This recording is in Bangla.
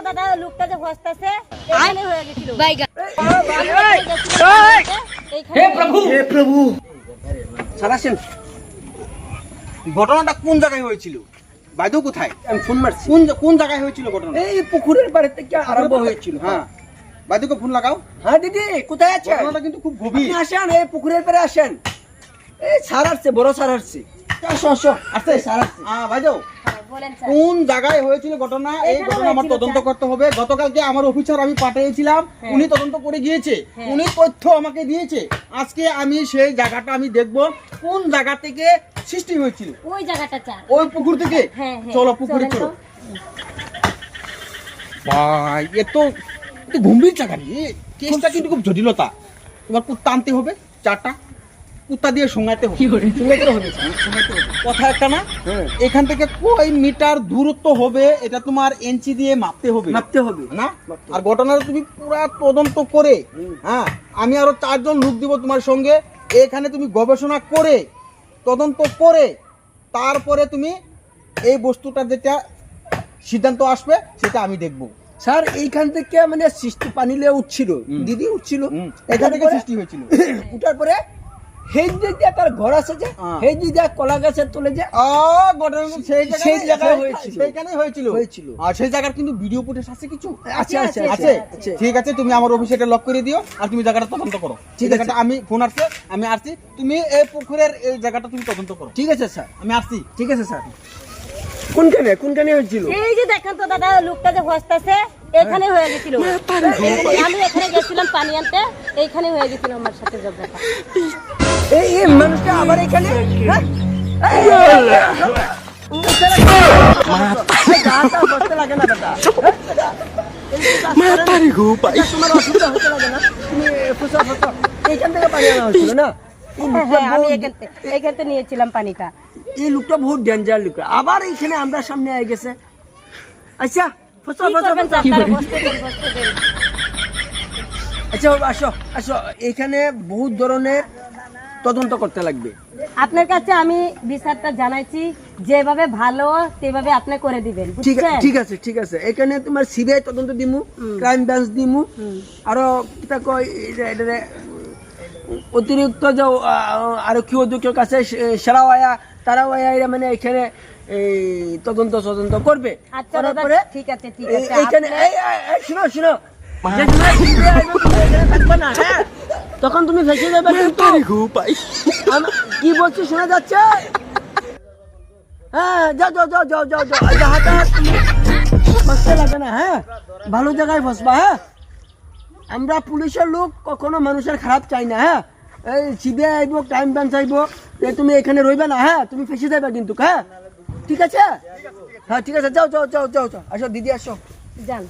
দাদা লোকটা যে বসতাছে এখানে হয়ে গেছিল বাইগা হে প্রভু সারাসেন ঘটনাটা কোন জায়গায় হয়েছিল? বাইদু কোথায়? আমি ফোন মারছি। কোন জায়গায় হয়েছিল ঘটনা? এই পুকুরের পাড়ে থেকে আরম্ভ হয়েছিল। হ্যাঁ, বাইদুকে ফোন লাগাও। হ্যাঁ দিদি কোথায় আছেন? ঘটনাটা কিন্তু খুব গভীর। আপনি আসেন, এই পুকুরের পাড়ে আসেন। এই সার আসছে, বড় সার আসছে। আসো আসো, আসতে সার আসছে। বাইদু বলেন স্যার কোন জায়গায় হয়েছিল ঘটনা? এই এখানে ঘটনা আমার হয়েছিল, তদন্ত স্যার। করতে হবে। গতকালকে আমার অফিসার আমি পাঠিয়েছিলাম, হ্যাঁ। উনি তদন্ত করে গিয়েছে, হ্যাঁ। উনি তথ্য আমাকে দিয়েছে। আজকে আমি সেই জায়গাটা আমি দেখব কোন জায়গা থেকে সৃষ্টি হয়েছিল। ওই জায়গাটা চার ওই পুকুর থেকে? হ্যাঁ, হ্যাঁ। চলো পুকুরে চলেন তো। চলো। ভাই এ তো গম্ভীর জায়গা নিয়ে কেসটা কিন্তু খুব জটিলতা। তোমার কুত্তা আনতে হবে, 4টা কুত্তা দিয়ে শোঙাতে হবে। শুনতে হবে স্যার, শুনতে হবে। কথা একটা না? হ্যাঁ। এখান থেকে কয় মিটার দূরত্ব হবে এটা তোমার ইঞ্চি দিয়ে মাপতে হবে মাপতে হবে। না? আর ঘটনাটা তুমি পুরা তদন্ত করে, হ্যাঁ, আমি আরো 4 জন লোক দিব তোমার সঙ্গে। এখানে তুমি গবেষণা করে তদন্ত করে তারপরে তুমি এই বস্তুটা যেটা সিদ্ধান্ত আসবে সেটা আমি দেখব। স্যার এইখান থেকে মানে সৃষ্টি পানিলে উঠছিল, দিদি উঠছিল। এখান থেকে সৃষ্টি হয়েছিল। উঠার পরে সেই দিক দিয়ে তার ঘর আছে যে, হ্যাঁ। সেই দিক দিয়ে কলা গাছের তলে যে ঘটনা সেই জায়গায় হয়েছিল। সেইখানে হয়েছিল। আর সেই জায়গার কিন্তু ভিডিও ফুটেজ আছে কিছু? আছে আছে আছে? আছে। ঠিক আছে, তুমি আমার অফিসে এটা লক করে দিও আর তুমি জায়গাটা তদন্ত করো। ঠিক আছে। জায়গাটা আমি ফোন আসছে, আমি আসছি। তুমি এই পুকুরের এই জায়গাটা তুমি তদন্ত করো। ঠিক আছে স্যার, আমি আসছি। ঠিক আছে স্যার। কোনখানে হয়েছিল? এই যে দেখেন তো দাদা লোকটা যে বসতাছে এখানে হয়ে গেছিল আমি এখানে গেছিলাম পানি আনতে এইখানে হয়ে গেছিল আমার সাথে ঝগড়াটা এই মানুষটা আবার এখানে, হ্যাঁ? গাটা বসতে লাগে না দাদা, তোমার অসুবিধা হতে লাগে না? তুমি ফুসো এইখান থেকে পানি আনা হয়েছিল না? হ্যাঁ আমি এখান থেকে নিয়েছিলাম পানিটা এই লোকটা বহুত ডেঞ্জার লোক, আবার এইখানে আমরা সামনে আই গেছে। আচ্ছা ফুসো কি করবেন স্যার? তারা বসতে দেন। আচ্ছা আসো আসো, এখানে বহুত ধরনের তদন্ত করতে লাগবে। আপনার কাছে আমি বিচারটা জানাইছি, যেভাবে ভালো সেভাবে আপনি করে দিবেন, ঠিক বুঝছেন? ঠিক আছে ঠিক আছে। এখানে তোমার সিবিআই তদন্ত দিমু, ক্রাইম ব্রাঞ্চ দিমু, আরো কিটা কয় এটা অতিরিক্ত যে আরক্ষী অধীক্ষক কাছে সেরা ওয়া তারা ওয়া মানে এখানে এই তদন্ত করবে। আচ্ছা দাদা, ঠিক আছে ঠিক আছে। এইখানে আপনি- শুনো শুনো, যে সময় CBI আইবে তুমি এখানে থাকবে না, হ্যাঁ? তখন তুমি ফেসে যাবে কিন্তু। কি বলছি শোনা যাচ্ছে? হ্যাঁ যাও যাও যাও যাও যাও যাও, যাহাটা তুমি ফসতে লাগে না, হ্যাঁ? ভালো জায়গায় ফসবা, হ্যাঁ? আমরা পুলিশের লোক কখনো মানুষের খারাপ চাই না, হ্যাঁ? এই সিবিআই আইব, ক্রাইম ব্রাঞ্চ আইব, তুমি এখানে রইবে না, হ্যাঁ? তুমি ফেসে যাবে কিন্তু, হ্যাঁ? ঠিক আছে? হ্যাঁ ঠিক আছে, যাও যাও যাও যাও যাও, আসো দিদি আসো। যান।